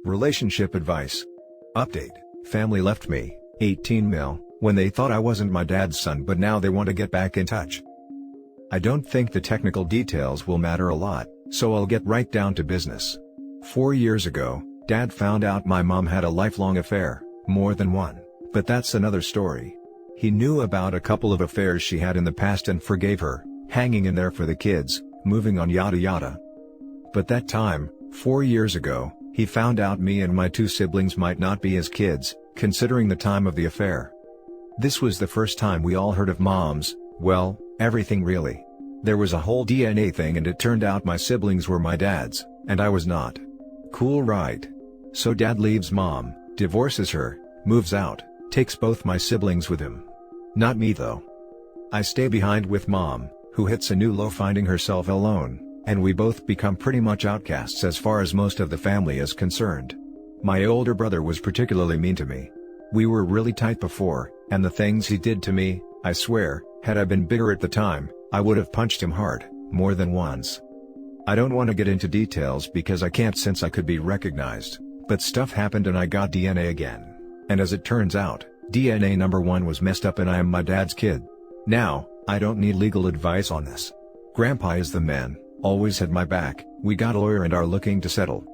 Relationship advice. Update. Family left me, 18 mil, when they thought I wasn't my dad's son, but now they want to get back in touch. I don't think the technical details will matter a lot, so I'll get right down to business. 4 years ago, Dad found out my mom had a lifelong affair, more than one, but that's another story. He knew about a couple of affairs she had in the past and forgave her, hanging in there for the kids, moving on, yada yada. But that time, 4 years ago, he found out me and my 2 siblings might not be his kids, considering the time of the affair. This was the first time we all heard of Mom's, well, everything really. There was a whole DNA thing and it turned out my siblings were my dad's, and I was not. Cool, right? So Dad leaves Mom, divorces her, moves out, takes both my siblings with him. Not me though. I stay behind with Mom, who hits a new low finding herself alone, and we both become pretty much outcasts as far as most of the family is concerned. My older brother was particularly mean to me. We were really tight before, and the things he did to me, I swear, had I been bigger at the time, I would have punched him hard, more than once. I don't want to get into details because I can't, since I could be recognized, but stuff happened and I got DNA again. And as it turns out, DNA number 1 was messed up and I am my dad's kid. Now, I don't need legal advice on this. Grandpa is the man, always had my back, we got a lawyer and are looking to settle.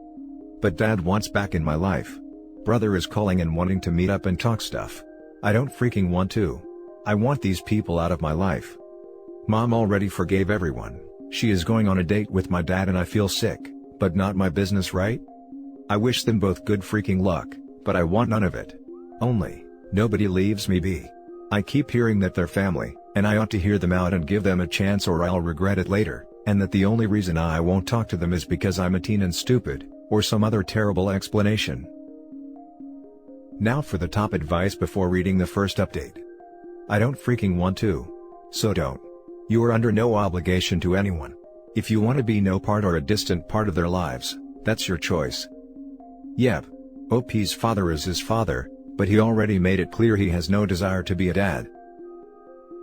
But Dad wants back in my life. Brother is calling and wanting to meet up and talk stuff. I don't freaking want to. I want these people out of my life. Mom already forgave everyone. She is going on a date with my dad and I feel sick, but not my business, right? I wish them both good freaking luck, but I want none of it. Only, nobody leaves me be. I keep hearing that they're family, and I ought to hear them out and give them a chance or I'll regret it later, and that the only reason I won't talk to them is because I'm a teen and stupid, or some other terrible explanation. Now for the top advice before reading the first update. I don't freaking want to. So don't. You are under no obligation to anyone. If you want to be no part or a distant part of their lives, that's your choice. Yep. OP's father is his father, but he already made it clear he has no desire to be a dad.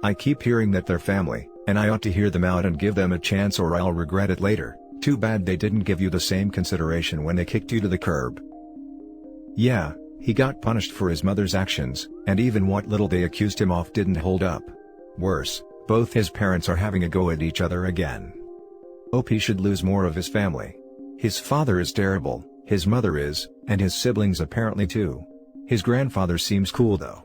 I keep hearing that they're family, and I ought to hear them out and give them a chance or I'll regret it later. Too bad they didn't give you the same consideration when they kicked you to the curb. Yeah, he got punished for his mother's actions, and even what little they accused him of didn't hold up. Worse, both his parents are having a go at each other again. OP should lose more of his family. His father is terrible, his mother is, and his siblings apparently too. His grandfather seems cool though.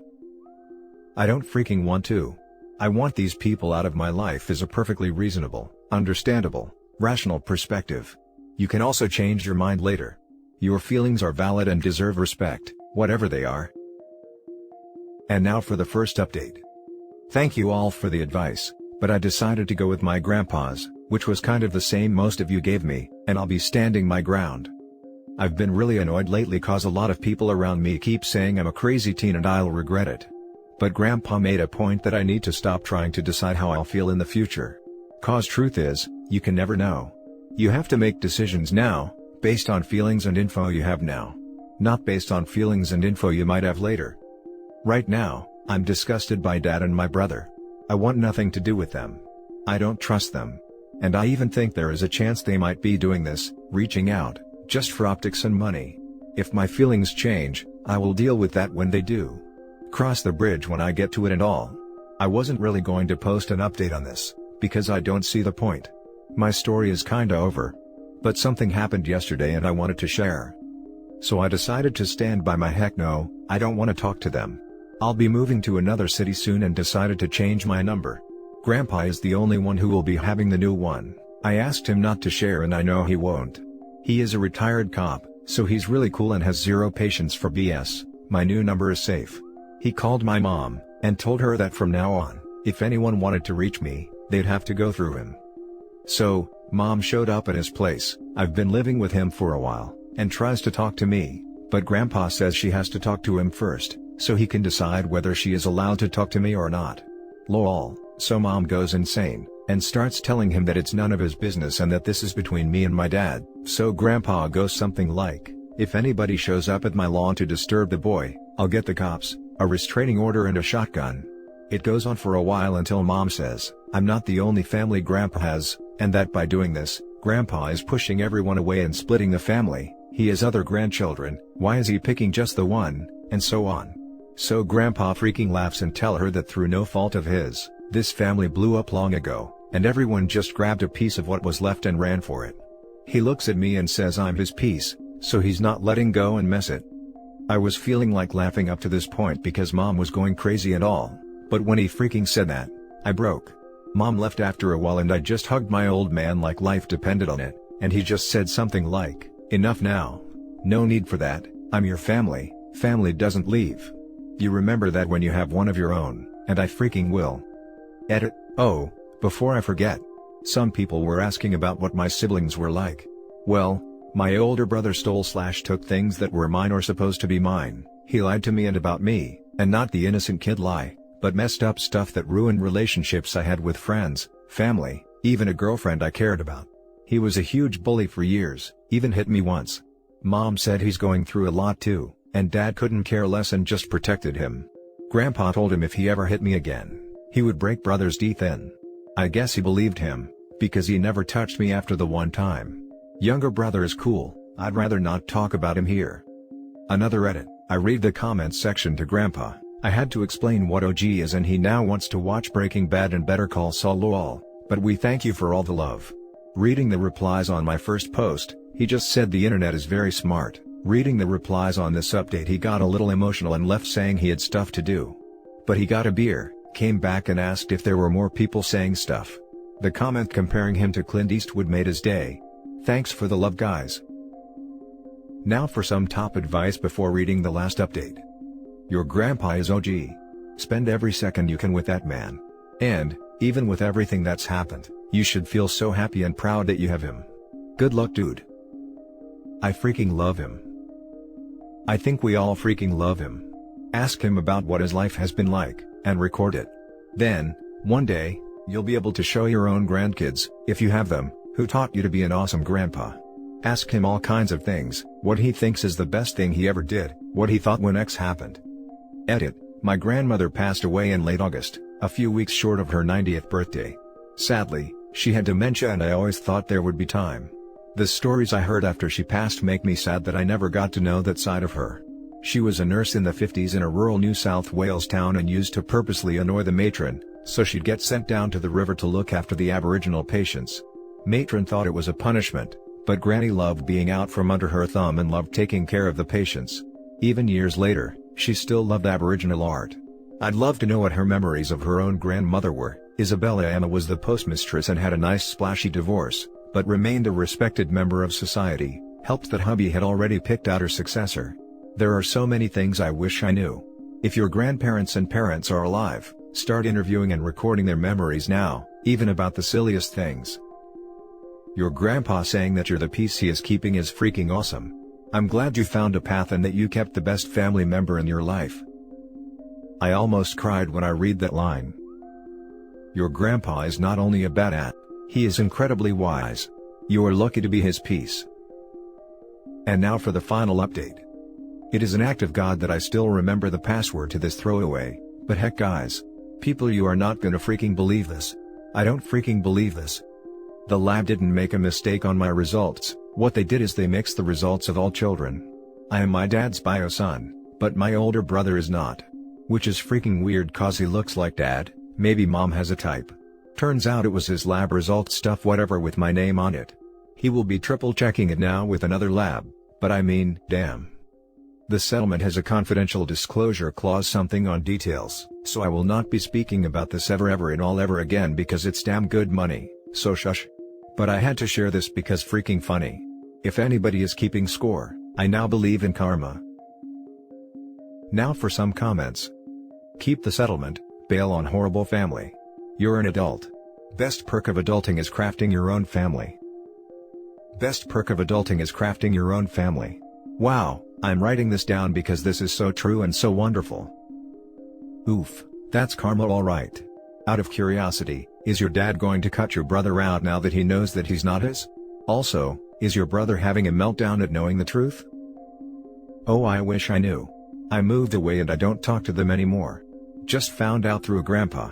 I don't freaking want to. I want these people out of my life is a perfectly reasonable, understandable, rational perspective. You can also change your mind later. Your feelings are valid and deserve respect, whatever they are. And now for the first update. Thank you all for the advice, but I decided to go with my grandpa's, which was kind of the same most of you gave me, and I'll be standing my ground. I've been really annoyed lately cause a lot of people around me keep saying I'm a crazy teen and I'll regret it. But Grandpa made a point that I need to stop trying to decide how I'll feel in the future. Cause truth is, you can never know. You have to make decisions now, based on feelings and info you have now. Not based on feelings and info you might have later. Right now, I'm disgusted by Dad and my brother. I want nothing to do with them. I don't trust them. And I even think there is a chance they might be doing this, reaching out, just for optics and money. If my feelings change, I will deal with that when they do. Cross the bridge when I get to it and all. I wasn't really going to post an update on this, because I don't see the point. My story is kinda over. But something happened yesterday and I wanted to share. So I decided to stand by my heck no, I don't want to talk to them. I'll be moving to another city soon and decided to change my number. Grandpa is the only one who will be having the new one. I asked him not to share and I know he won't. He is a retired cop, so he's really cool and has zero patience for BS. My new number is safe. He called my mom, and told her that from now on, if anyone wanted to reach me, they'd have to go through him. So, Mom showed up at his place. I've been living with him for a while, and tries to talk to me, but Grandpa says she has to talk to him first, so he can decide whether she is allowed to talk to me or not. Lol, so Mom goes insane, and starts telling him that it's none of his business and that this is between me and my dad. So Grandpa goes something like, if anybody shows up at my lawn to disturb the boy, I'll get the cops, a restraining order and a shotgun. It goes on for a while until Mom says, I'm not the only family Grandpa has, and that by doing this, Grandpa is pushing everyone away and splitting the family, He has other grandchildren, why is he picking just the one, and so on. So Grandpa freaking laughs and tell her that through no fault of his, this family blew up long ago, and everyone just grabbed a piece of what was left and ran for it. He looks at me and says I'm his piece, so he's not letting go and mess it. I was feeling like laughing up to this point because Mom was going crazy and all, but when he freaking said that, I broke. Mom left after a while and I just hugged my old man like life depended on it, and he just said something like, "Enough now. No need for that, I'm your family, family doesn't leave. You remember that when you have one of your own, and I freaking will." Edit. Oh, before I forget. Some people were asking about what my siblings were like. Well, my older brother stole/took things that were mine or supposed to be mine. He lied to me and about me, and not the innocent kid lie, but messed up stuff that ruined relationships I had with friends, family, even a girlfriend I cared about. He was a huge bully for years, even hit me once. Mom said he's going through a lot too, and Dad couldn't care less and just protected him. Grandpa told him if he ever hit me again, he would break brother's teeth in. I guess he believed him, because he never touched me after the one time. Younger brother is cool, I'd rather not talk about him here. Another edit. I read the comments section to Grandpa. I had to explain what OG is and he now wants to watch Breaking Bad and Better Call Saul lol, but we thank you for all the love. Reading the replies on my first post, he just said the internet is very smart. Reading the replies on this update he got a little emotional and left saying he had stuff to do. But he got a beer, came back and asked if there were more people saying stuff. The comment comparing him to Clint Eastwood made his day. Thanks for the love guys. Now for some top advice before reading the last update. Your grandpa is OG. Spend every second you can with that man. And, even with everything that's happened, you should feel so happy and proud that you have him. Good luck dude. I freaking love him. I think we all freaking love him. Ask him about what his life has been like, and record it. Then, one day, you'll be able to show your own grandkids, if you have them, who taught you to be an awesome grandpa. Ask him all kinds of things, what he thinks is the best thing he ever did, what he thought when X happened. Edit. My grandmother passed away in late August, a few weeks short of her 90th birthday. Sadly, she had dementia and I always thought there would be time. The stories I heard after she passed make me sad that I never got to know that side of her. She was a nurse in the 50s in a rural New South Wales town and used to purposely annoy the matron, so she'd get sent down to the river to look after the Aboriginal patients. Matron thought it was a punishment, but Granny loved being out from under her thumb and loved taking care of the patients. Even years later, she still loved Aboriginal art. I'd love to know what her memories of her own grandmother were. Isabella Emma was the postmistress and had a nice splashy divorce, but remained a respected member of society, helped that hubby had already picked out her successor. There are so many things I wish I knew. If your grandparents and parents are alive, start interviewing and recording their memories now, even about the silliest things. Your grandpa saying that you're the piece he is keeping is freaking awesome. I'm glad you found a path and that you kept the best family member in your life. I almost cried when I read that line. Your grandpa is not only a badass, he is incredibly wise. You are lucky to be his piece. And now for the final update. It is an act of God that I still remember the password to this throwaway, but heck guys. People, you are not gonna freaking believe this. I don't freaking believe this. The lab didn't make a mistake on my results. What they did is they mixed the results of all children. I am my dad's bio son, but my older brother is not. Which is freaking weird cause he looks like dad, maybe mom has a type. Turns out it was his lab results stuff whatever with my name on it. He will be triple checking it now with another lab, but I mean, damn. The settlement has a confidential disclosure clause something on details, so I will not be speaking about this ever in all ever again because it's damn good money, so shush. But I had to share this because freaking funny. If anybody is keeping score, I now believe in karma. Now for some comments. Keep the settlement, bail on horrible family. You're an adult. Best perk of adulting is crafting your own family. Best perk of adulting is crafting your own family. Wow, I'm writing this down because this is so true and so wonderful. Oof, that's karma alright. Out of curiosity, is your dad going to cut your brother out now that he knows that he's not his? Also, is your brother having a meltdown at knowing the truth? Oh, I wish I knew. I moved away and I don't talk to them anymore. Just found out through grandpa.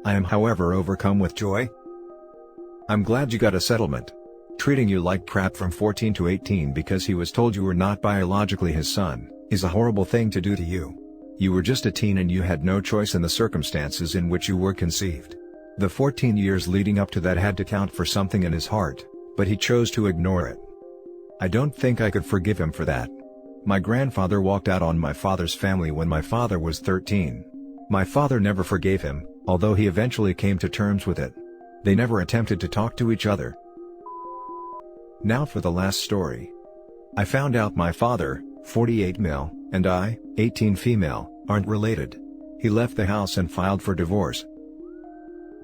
I am however overcome with joy. I'm glad you got a settlement. Treating you like crap from 14 to 18 because he was told you were not biologically his son, is a horrible thing to do to you. You were just a teen and you had no choice in the circumstances in which you were conceived. The 14 years leading up to that had to count for something in his heart, but he chose to ignore it. I don't think I could forgive him for that. My grandfather walked out on my father's family when my father was 13. My father never forgave him, although he eventually came to terms with it. They never attempted to talk to each other. Now for the last story. I found out my father, 48 male, and I, 18 female, aren't related. He left the house and filed for divorce.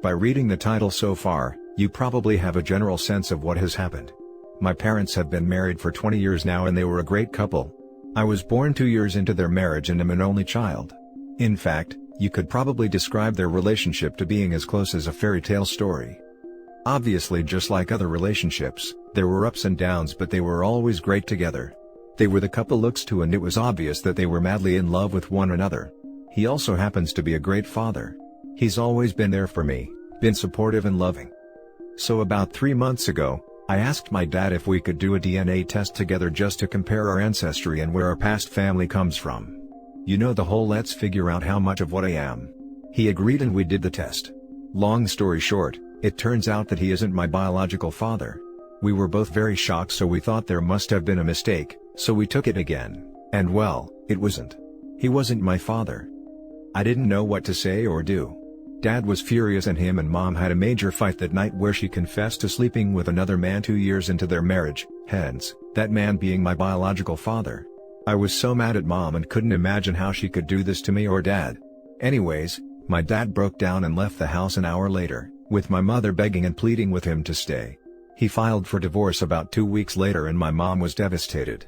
By reading the title so far, you probably have a general sense of what has happened. My parents have been married for 20 years now and they were a great couple. I was born 2 years into their marriage and am an only child. In fact, you could probably describe their relationship to being as close as a fairy tale story. Obviously, just like other relationships, there were ups and downs, but they were always great together. They were the couple looks to, and it was obvious that they were madly in love with one another. He also happens to be a great father. He's always been there for me, been supportive and loving. So about 3 months ago, I asked my dad if we could do a DNA test together just to compare our ancestry and where our past family comes from. You know, the whole let's figure out how much of what I am. He agreed and we did the test. Long story short, it turns out that he isn't my biological father. We were both very shocked, so we thought there must have been a mistake, so we took it again, and well, it wasn't. He wasn't my father. I didn't know what to say or do. Dad was furious and him and Mom had a major fight that night where she confessed to sleeping with another man 2 years into their marriage, hence, that man being my biological father. I was so mad at Mom and couldn't imagine how she could do this to me or Dad. Anyways, my dad broke down and left the house an hour later, with my mother begging and pleading with him to stay. He filed for divorce about 2 weeks later and my mom was devastated.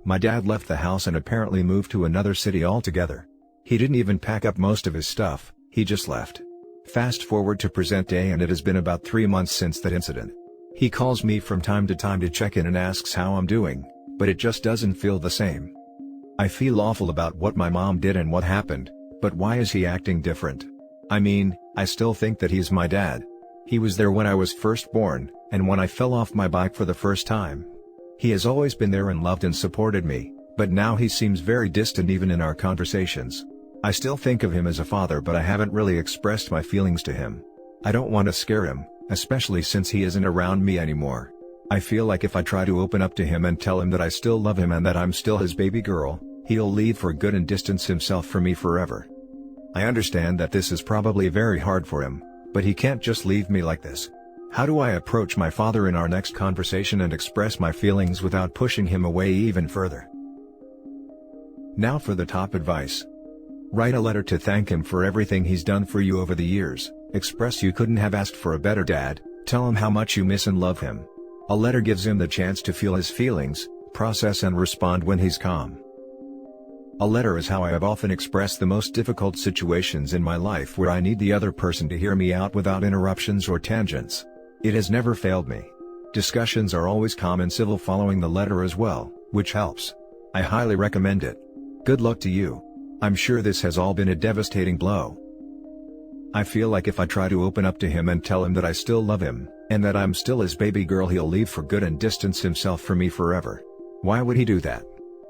My dad left the house and apparently moved to another city altogether. He didn't even pack up most of his stuff, he just left. Fast forward to present day and it has been about 3 months since that incident. He calls me from time to time to check in and asks how I'm doing, but it just doesn't feel the same. I feel awful about what my mom did and what happened, but why is he acting different? I mean, I still think that he's my dad. He was there when I was first born, and when I fell off my bike for the first time. He has always been there and loved and supported me, but now he seems very distant even in our conversations. I still think of him as a father, but I haven't really expressed my feelings to him. I don't want to scare him, especially since he isn't around me anymore. I feel like if I try to open up to him and tell him that I still love him and that I'm still his baby girl, he'll leave for good and distance himself from me forever. I understand that this is probably very hard for him, but he can't just leave me like this. How do I approach my father in our next conversation and express my feelings without pushing him away even further? Now for the top advice. Write a letter to thank him for everything he's done for you over the years, express you couldn't have asked for a better dad, tell him how much you miss and love him. A letter gives him the chance to feel his feelings, process and respond when he's calm. A letter is how I have often expressed the most difficult situations in my life where I need the other person to hear me out without interruptions or tangents. It has never failed me. Discussions are always calm and civil following the letter as well, which helps. I highly recommend it. Good luck to you. I'm sure this has all been a devastating blow. I feel like if I try to open up to him and tell him that I still love him, and that I'm still his baby girl, he'll leave for good and distance himself from me forever. Why would he do that?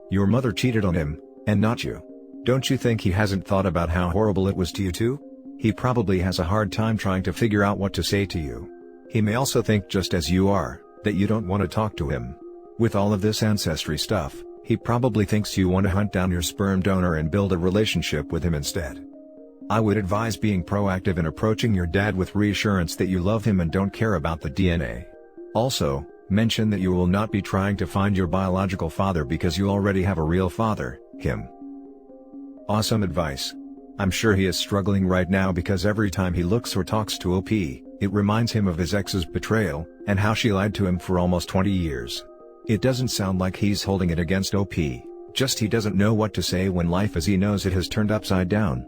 Your mother cheated on him, and not you. Don't you think he hasn't thought about how horrible it was to you too? He probably has a hard time trying to figure out what to say to you. He may also think, just as you are, that you don't want to talk to him. With all of this ancestry stuff, he probably thinks you want to hunt down your sperm donor and build a relationship with him instead. I would advise being proactive and approaching your dad with reassurance that you love him and don't care about the DNA. Also, mention that you will not be trying to find your biological father because you already have a real father, him. Awesome advice. I'm sure he is struggling right now because every time he looks or talks to OP, it reminds him of his ex's betrayal, and how she lied to him for almost 20 years. It doesn't sound like he's holding it against OP, just he doesn't know what to say when life as he knows it has turned upside down.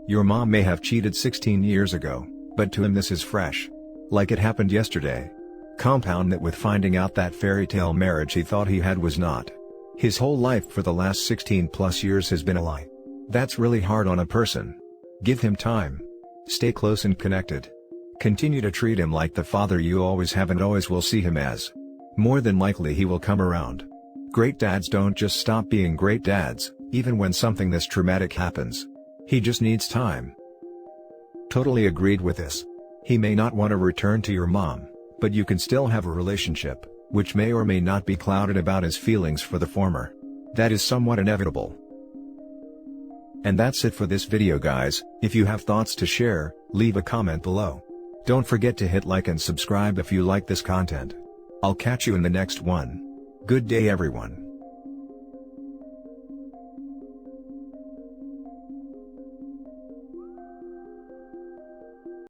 Your mom may have cheated 16 years ago, but to him this is fresh. Like it happened yesterday. Compound that with finding out that fairy tale marriage he thought he had was not. His whole life for the last 16 plus years has been a lie. That's really hard on a person. Give him time. Stay close and connected. Continue to treat him like the father you always have and always will see him as. More than likely he will come around. Great dads don't just stop being great dads, even when something this traumatic happens. He just needs time. Totally agreed with this. He may not want to return to your mom, but you can still have a relationship, which may or may not be clouded about his feelings for the former. That is somewhat inevitable. And that's it for this video, guys. If you have thoughts to share, leave a comment below. Don't forget to hit like and subscribe if you like this content. I'll catch you in the next one. Good day, everyone.